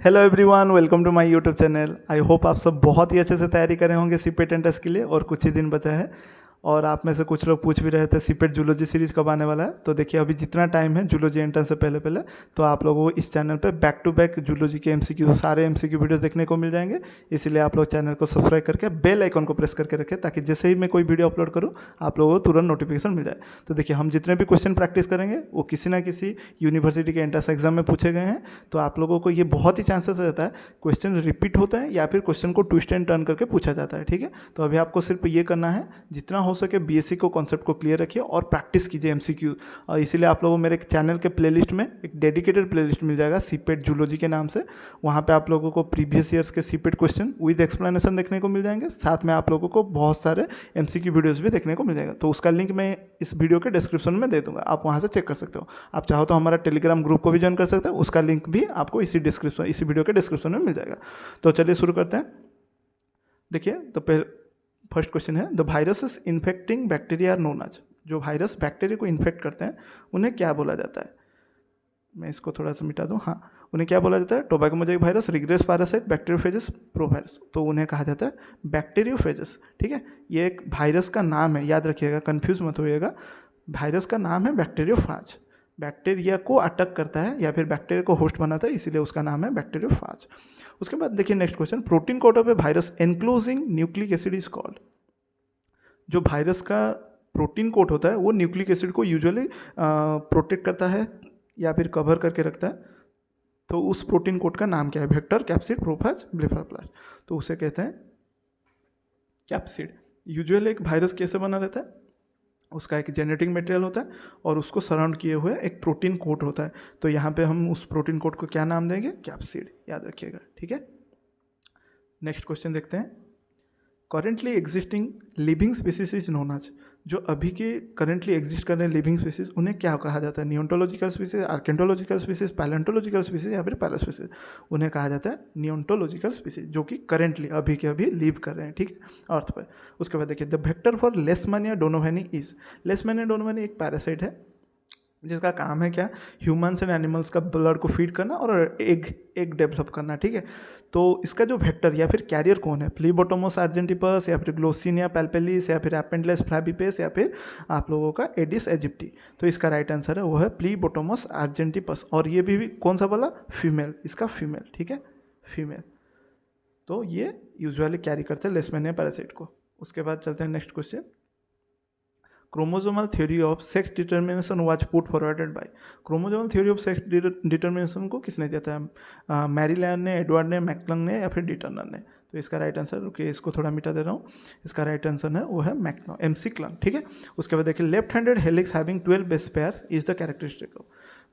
Hello everyone, welcome to my YouTube channel. I hope आप सब बहुत ही अच्छे से तैयारी कर रहे होंगे सीपेट एंट्रेंस के लिए, और कुछ ही दिन बचा है। और आप में से कुछ लोग पूछ भी रहे थे सीपेट जूलॉजी सीरीज कब आने वाला है। तो देखिए, अभी जितना टाइम है जूलॉजी एंट्रेंस से पहले पहले तो आप लोगों को इस चैनल पे बैक टू बैक जूलॉजी के एमसीक्यू सारे एमसीक्यू वीडियोस देखने को मिल जाएंगे। इसीलिए आप लोग चैनल को सब्सक्राइब करके बेल आइकन को प्रेस करके रखें, ताकि जैसे ही मैं कोई वीडियो अपलोड करूँ आप लोगों को तुरंत नोटिफिकेशन मिल जाए। तो देखिए, हम जितने भी क्वेश्चन प्रैक्टिस करेंगे वो किसी ना किसी यूनिवर्सिटी के एंट्रेंस एग्जाम में पूछे गए हैं। तो आप लोगों को ये बहुत ही चांसेस रहता है क्वेश्चन रिपीट होते हैं या फिर क्वेश्चन को ट्विस्ट एंड टर्न करके पूछा जाता है। ठीक है, तो अभी आपको सिर्फ ये करना है, जितना हो सके बीएससी को कॉन्सेप्ट को क्लियर रखिए और प्रैक्टिस कीजिए एमसीक्यू। और इसीलिए आप लोगों को मेरे चैनल के प्लेलिस्ट में एक डेडिकेटेड प्लेलिस्ट मिल जाएगा सीपेट जूलॉजी के नाम से। वहाँ पे आप लोगों को प्रीवियस ईयर्स के सीपेट क्वेश्चन विद एक्सप्लेनेशन देखने को मिल जाएंगे। साथ में आप लोगों को बहुत सारे एमसीक्यू वीडियोस भी देखने को मिल जाएगा। तो उसका लिंक मैं इस वीडियो के डिस्क्रिप्शन में दे दूंगा, आप वहाँ से चेक कर सकते हो। आप चाहो तो हमारा टेलीग्राम ग्रुप को भी ज्वाइन कर सकते हो, उसका लिंक भी आपको इसी वीडियो के डिस्क्रिप्शन में मिल जाएगा। तो चलिए शुरू करते हैं। देखिए, तो फर्स्ट क्वेश्चन है, the viruses infecting bacteria are known as. जो वायरस बैक्टीरिया को इन्फेक्ट करते हैं उन्हें क्या बोला जाता है? मैं इसको थोड़ा सा मिटा दूं। हाँ, उन्हें क्या बोला जाता है? Tobacco mosaic virus, regress parasite, bacteriophages, provirus. तो उन्हें कहा जाता है बैक्टीरियोफेजस। ठीक है, ये एक वायरस का नाम है, याद रखिएगा, कंफ्यूज मत होइएगा। वायरस का नाम है बैक्टीरियोफाज। बैक्टीरिया को अटैक करता है या फिर बैक्टीरिया को होस्ट बनाता है, इसीलिए उसका नाम है बैक्टीरियोफाज। उसके बाद देखिए next question, protein coat of a virus enclosing nucleic acid is called. जो वायरस का प्रोटीन कोट होता है वो न्यूक्लिक एसिड को यूजुअली प्रोटेक्ट करता है या फिर कवर करके रखता है। तो उस प्रोटीन कोट का नाम क्या है? Vector, capsid, prophage, blepharoplast. तो उसे कहते हैं कैप्सिड। यूजुअली एक वायरस कैसे बना रहता है? उसका एक जेनेटिक मटेरियल होता है और उसको सराउंड किए हुए एक प्रोटीन कोट होता है। तो यहाँ पे हम उस प्रोटीन कोट को क्या नाम देंगे? कैप्सिड, याद रखिएगा। ठीक है, नेक्स्ट क्वेश्चन देखते हैं। Currently existing living species is known as. जो अभी के करेंटली एग्जिस्ट कर रहे हैं लिविंग स्पीसीज, उन्हें क्या कहा जाता है? नियोंटोलॉजिकल स्पीसीज, आर्केंटोलॉजिकल स्पीसीज, पैलेंटोलॉजिकल स्पीसीज या फिर पैरास्पीसीज। उन्हें कहा जाता है नियोंटोलॉजिकल स्पीसीज, जो कि करेंटली अभी के अभी लिव कर रहे हैं। ठीक है, अर्थ पर। उसके बाद देखिए, द वेक्टर फॉर लेशमैनिया डोनोवेनी इज। लेशमैनिया डोनोवेनी एक पैरासाइट है जिसका काम है क्या? ह्यूमन्स एंड एनिमल्स का ब्लड को फीड करना और एग डेवलप करना। ठीक है, तो इसका जो वेक्टर या फिर कैरियर कौन है? प्लीबोटोमस आर्जेंटिपस या फिर ग्लोसिनिया पैल्पेलिस या फिर एपेंडलेस फ्लैबिपेस या फिर आप लोगों का एडिस एजिप्टी। तो इसका राइट आंसर है वो है प्लीबोटोमस आर्जेंटिपस। और ये भी कौन सा बोला? फीमेल, इसका फीमेल। ठीक है, फीमेल। तो ये यूजुअली कैरी करते हैं लेशमैनिया पैरासाइट को। उसके बाद चलते हैं next question. Chromosomal theory of sex determination was put forwarded by. Chromosomal theory of sex determination को किसने दिया था? मैरीलैंड ने, एडवर्ड ने, मैक्लंग ने या फिर डिटर्नर ने? तो इसका राइट आंसर, रुकिए इसको थोड़ा मिटा दे रहा हूँ, इसका राइट आंसर है वो है मैक्लंग, एमसी क्लंग। ठीक है, उसके बाद देखिए, left handed helix having 12 base pairs is the characteristic of.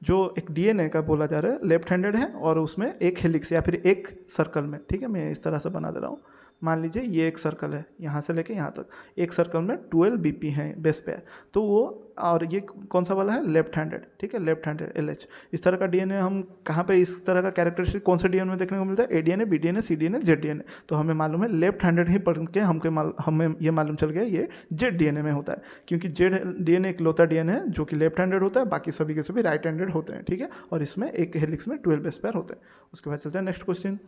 जो एक डीएनए का बोला जा रहा है, लेफ्ट हैंडेड है और उसमें एक हेलिक्स या फिर एक सर्कल में। ठीक है, मैं इस तरह से बना दे रहा हूँ। मान लीजिए ये एक सर्कल है, यहाँ से लेके यहाँ तक एक सर्कल में 12 बीपी हैं बेस पेयर। तो वो, और ये कौन सा वाला है? Left handed. ठीक है, लेफ्ट हैंडेड एलएच। इस तरह का डीएनए हम कहाँ पे, इस तरह का कैरेक्टरिस्टिक कौन से डीएनए में देखने को मिलता है? एडीएनए, बीडीएनए, सीडीएनए, जेड डीएनए। तो हमें मालूम है लेफ्ट हैंडेड ही पढ़ के हमें ये मालूम चल गया ये जेड डीएनए में होता है, क्योंकि जेड डीएनए इकलौता डीएनए है जो कि लेफ्ट हैंडेड होता है, बाकी सभी के सभी राइट हैंडेड होते हैं। ठीक है, और इसमें एक हेलिक्स में 12 बेस पेयर होते हैं। उसके बाद चलते हैं next question.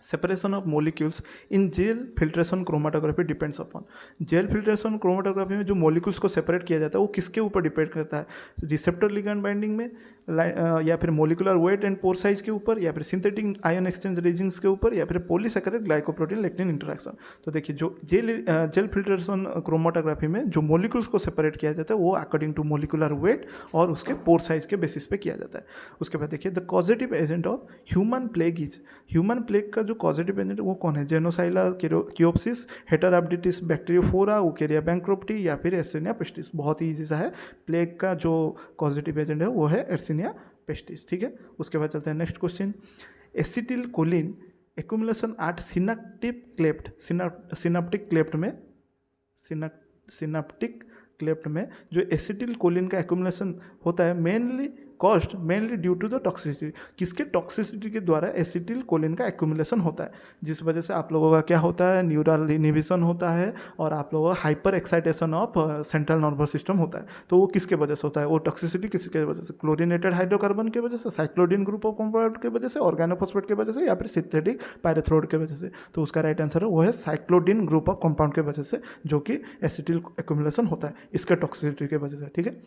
Separation of molecules in gel filtration chromatography depends upon. Gel filtration chromatography में जो मोलिक्यूल्स को सेपरेट किया जाता है वो किसके ऊपर डिपेंड करता है? रिसेप्टर लिगैंड बाइंडिंग में, या फिर molecular weight and pore size के ऊपर, या फिर सिंथेटिक आयन एक्सचेंज रेजिंग्स के ऊपर, या फिर पॉलीसैकेराइड ग्लाइकोप्रोटीन लेक्टिन इंटरेक्शन। तो देखिए, जो जेल फिल्ट्रेशन क्रोमाटोग्राफी में जो मोलिक्यूल्स को सेपरेट किया जाता है वो अकॉर्डिंग टू मोलिकुलर वेट और उसके पोर साइज के बेसिस पे किया जाता है। उसके बाद देखिए, the causative agent of human plague is. Human plague का जो कॉजेटिव एजेंट वो कौन है? जेनोसाइला कियोप्सिस, हेटेराब्डिटिस बैक्टीरियोफोरा, यूकेरिया बैंक्रोप्टी या फिर एर्सिनिया पेस्टिस। बहुत ही ईजी सा है। प्लेग का जो कॉजेटिव एजेंट है वो है एर्सिनिया पेस्टिस। ठीक है, उसके बाद चलते हैं next question. Acetyl choline accumulation at synaptic cleft. Synaptic cleft में जो एसिटिल कोलिन का एक्यूमुलेशन होता है mainly caused mainly due to the toxicity. किसके टॉक्सिसिटी के द्वारा एसिटिल कोलिन का एक्यूमुलेशन होता है, जिस वजह से आप लोगों का क्या होता है, न्यूरल इनहिबिशन होता है और आप लोगों का hyper excitation of central nervous system होता है। तो वो किसके वजह से होता है, वो टॉक्सिसिटी किसके वजह से, क्लोरीनेटेड हाइड्रोकार्बन की वजह से, साइक्लोडीन ग्रुप ऑफ कंपाउंड की वजह से, ऑर्गेनोफॉस्फेट की वजह से, या फिर सिंथेटिक पायरेथ्रोइड की वजह से। तो उसका राइट आंसर है वो है साइक्लोडीन ग्रुप ऑफ कंपाउंड की वजह से, जो कि एसिटिल एक्यूमुलेशन होता है इसके टॉक्सिसिटी की वजह से। ठीक है,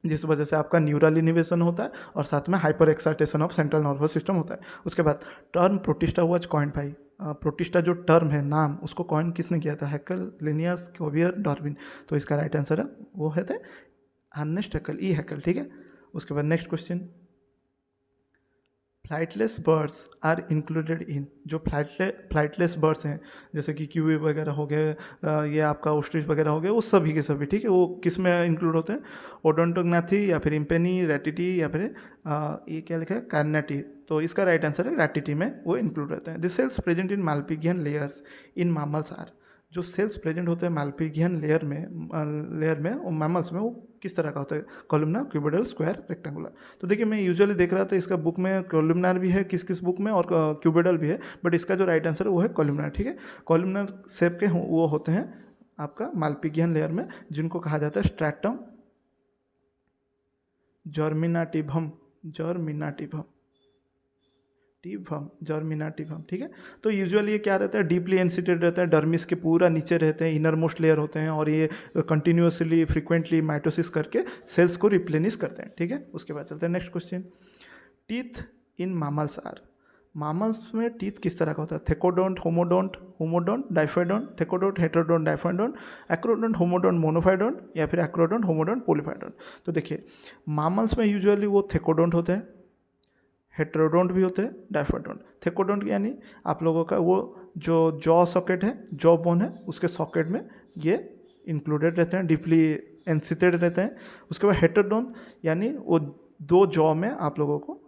जिस वजह से आपका न्यूरल इनिवेशन होता है और साथ में hyper excitation of central nervous system होता है। उसके बाद टर्म प्रोटिस्टा वाज कॉइन्ड भाई, प्रोटिस्टा जो टर्म है, नाम, उसको कॉइन किसने किया था, हैकेल, लिनियस, क्यूवियर, डार्विन। तो इसका राइट आंसर है वो है थे अर्नेस्ट हैकेल, ई हैकेल। ठीक है, उसके बाद next question, flightless birds are included in, जो फ्लाइटलेस बर्ड्स हैं जैसे कि क्यूवी वगैरह हो गए, ये आपका ओस्ट्रिच वगैरह हो गए, वो सभी के सभी, ठीक है, वो किस में इंक्लूड होते हैं, ओडोंटोग्नाथी या फिर इम्पेनी, रैटिटी या फिर ये क्या लिखा है, कार्नेटी। तो इसका राइट आंसर है रैटिटी में वो इंक्लूड रहते हैं। This cells present in malpighian layers in mammals are, जो सेल्स प्रेजेंट होते हैं माल्पीगियन लेयर में और मैमल्स में, वो किस तरह का होता है, कॉलमनार, क्यूबिडल, स्क्वायर, रेक्टेंगुलर। तो देखिए मैं यूजुअली देख रहा था इसका बुक में कॉलमनार भी है किस किस बुक में और क्यूबिडल भी है, बट इसका जो राइट आंसर है वो है कॉलमनार। ठीक है, कॉलमनार शेप के वो होते हैं आपका माल्पीगियन लेयर में, जिनको कहा जाता है स्ट्रैटम जर्मिनाटिवम, जर्मिनाटिवम। ठीक है, तो यूजुअली ये क्या रहता है, डीपली एंसिटेड रहता है, डर्मिस के पूरा नीचे रहते हैं, इनर मोस्ट लेयर होते हैं, और ये कंटिन्यूसली फ्रीक्वेंटली माइटोसिस करके सेल्स को रिप्लेनिश करते हैं। ठीक है, उसके बाद चलते हैं next question, teeth in mammals are, mammals में टीथ किस तरह का होता है, thecodont, homodont, diphyodont, thecodont, heterodont, diphyodont, acrodont, homodont, monophyodont, या फिर एक्रोडोंट, होमोडोंट, पोलीफाइडोंट। तो देखिए मामल्स में यूजुअली वो थेकोडोंट होते हैं, हेटेरोडोंट भी होते हैं, डाइफोडोंट। थेकोडोंट यानी आप लोगों का वो जो जॉ सॉकेट है, जॉ बोन है, उसके सॉकेट में ये इंक्लूडेड रहते हैं, डीपली एंसिटेड रहते हैं। उसके बाद हेटेरोडोंट यानी वो दो जॉ में आप लोगों को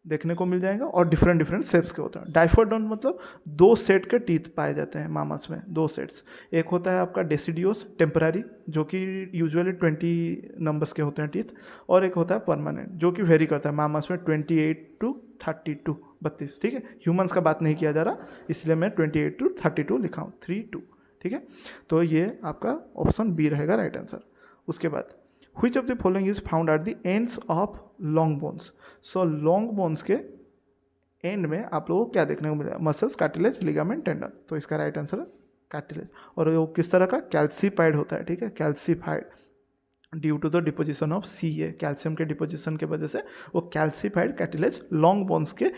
देखने को मिल जाएगा और डिफरेंट शेप्स के होते हैं। डाइफोडोंट मतलब दो सेट के टीथ पाए जाते हैं मामल्स में, दो सेट्स। एक होता है आपका डेसिडियोस टेम्पररी, जो कि यूजुअली 20 नंबर्स के होते हैं टीथ, और एक होता है परमानेंट, जो कि वेरी करता है मामल्स में 28 to 32, 32। ठीक है, ह्यूमंस का बात नहीं किया जा रहा, इसलिए मैं 28 to 32 लिखा हूँ, 3-2। ठीक है, तो ये आपका ऑप्शन बी रहेगा राइट आंसर। उसके बाद Which of the following is found at the ends of long bones? So long bones के एंड में आप लोगों को क्या देखने को मिलेगा, मसल्स, कार्टिलेज, लिगामेंट, टेंडन। तो इसका राइट आंसर है कार्टिलेज, और वो किस तरह का, कैल्सीफाइड होता है। ठीक है, calcified due to the deposition of Ca, calcium के डिपोजिशन की वजह से वो कैल्सीफाइड कार्टिलेज लॉन्ग बोन्स के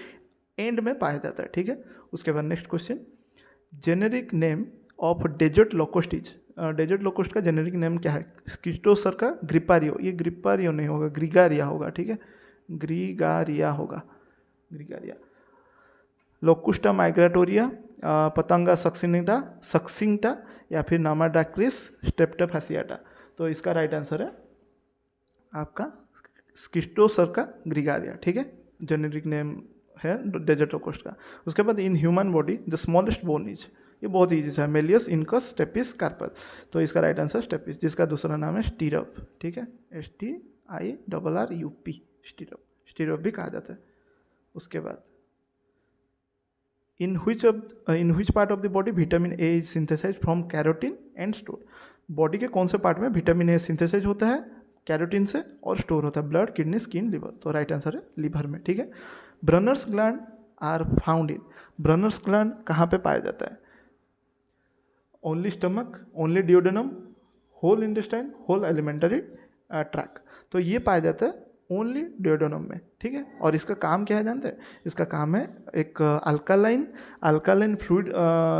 एंड में पाया जाता है। ठीक है, उसके बाद next question, generic name of desert locusts, desert locust का जेनेरिक नेम क्या है, स्किटोसर का ग्रिपारियो, ये ग्रिपारियो नहीं होगा, ग्रिगारिया होगा। ठीक है, ग्रिगारिया होगा, ग्रिगारिया। लोकुस्टा माइग्राटोरिया, पतंगा सक्सिंगटा, या फिर नामाडाक्रिस स्टेप्टोफासियाटा। तो इसका राइट आंसर है आपका स्किटोसर का ग्रिगारिया। ठीक है, जेनेरिक नेम है डेजर्ट लोकोस्ट का। उसके बाद in human body the smallest bone is, ये बहुत ईजी है, मेलियस, इनकस, स्टेपिस, कार्पस। तो इसका राइट आंसर स्टेपिस, जिसका दूसरा नाम है स्टीरप। ठीक है, STIRRUP, स्टीरप भी कहा जाता है। उसके बाद in which part of the body vitamin A is synthesize from carotene and store, body के कौन से पार्ट में विटामिन ए सिंथेसाइज होता है, कैरोटीन से, और स्टोर होता है ब्लड, किडनी, स्किन, लिवर। तो राइट आंसर है लिवर में। ठीक है, Brunner's gland are found in, Brunner's gland कहाँ पे पाया जाता है, only stomach, only duodenum, whole intestine, whole alimentary tract. तो ये पाया जाता है ओनली डिओडेनम में। ठीक है, और इसका काम क्या है जानते हैं, इसका काम है एक अल्कालाइन फ्लूइड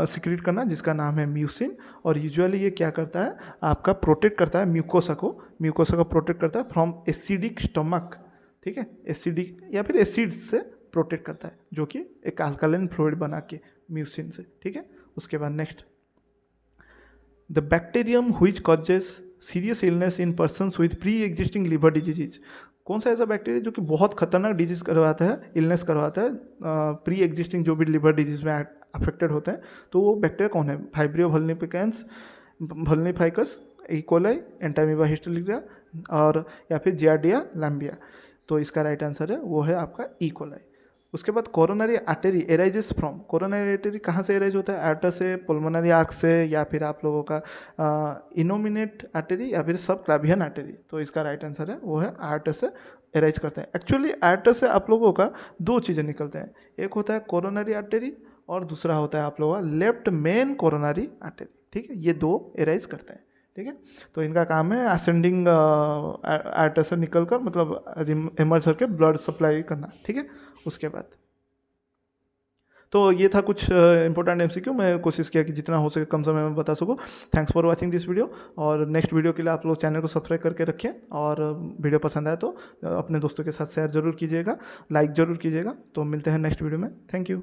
सिक्रीट करना, जिसका नाम है म्यूसिन। और यूजुअली ये क्या करता है, आपका प्रोटेक्ट करता है म्यूकोसा को प्रोटेक्ट करता है फ्रॉम एसिडिक स्टमक। ठीक है, एसिडिक या फिर एसिड से प्रोटेक्ट करता है, जो कि एक अल्कालाइन फ्लूइड बना के म्यूसिन से। ठीक है, उसके बाद next, the bacterium which causes serious illness in persons with pre existing liver disease, कौन सा ऐसा बैक्टीरिया जो कि बहुत खतरनाक डिजीज करवाता है, इलनेस करवाता है, प्री एग्जिस्टिंग जो भी लिवर डिजीज में अफेक्टेड होते हैं, तो वो बैक्टीरिया कौन है, फाइब्रियो वल्निफिकस, इकोलाई, एंटामीबा हिस्टेरिका, और या फिर जियार्डिया लैम्बिया। तो इसका राइट आंसर है वो है आपका ई कोलाई। उसके बाद coronary artery arises from, coronary artery कहाँ से एराइज होता है, आर्टर से, पुल्मोनरी आर्क से, या फिर आप लोगों का इनोमिनेट आर्टरी या फिर सब क्लावियन आर्टरी। तो इसका राइट आंसर है वो है आर्टर से एराइज करते हैं। एक्चुअली आर्टर से आप लोगों का दो चीज़ें निकलते हैं, एक होता है कोरोनरी आर्टरी और दूसरा होता है आप लोगों का लेफ्ट मेन कोरोनरी आर्टरी। ठीक है, ये दो एराइज करते हैं। ठीक है, तो इनका काम है असेंडिंग आर्टर से निकल कर मतलब इमर्ज करके ब्लड सप्लाई करना। ठीक है, उसके बाद तो ये था कुछ इंपॉर्टेंट एमसीक्यू। मैं कोशिश किया कि जितना हो सके कम समय में बता सकूँ। Thanks for watching this video, और नेक्स्ट वीडियो के लिए आप लोग चैनल को सब्सक्राइब करके रखें, और वीडियो पसंद आए तो अपने दोस्तों के साथ शेयर जरूर कीजिएगा, लाइक जरूर कीजिएगा। तो मिलते हैं नेक्स्ट वीडियो में। Thank you.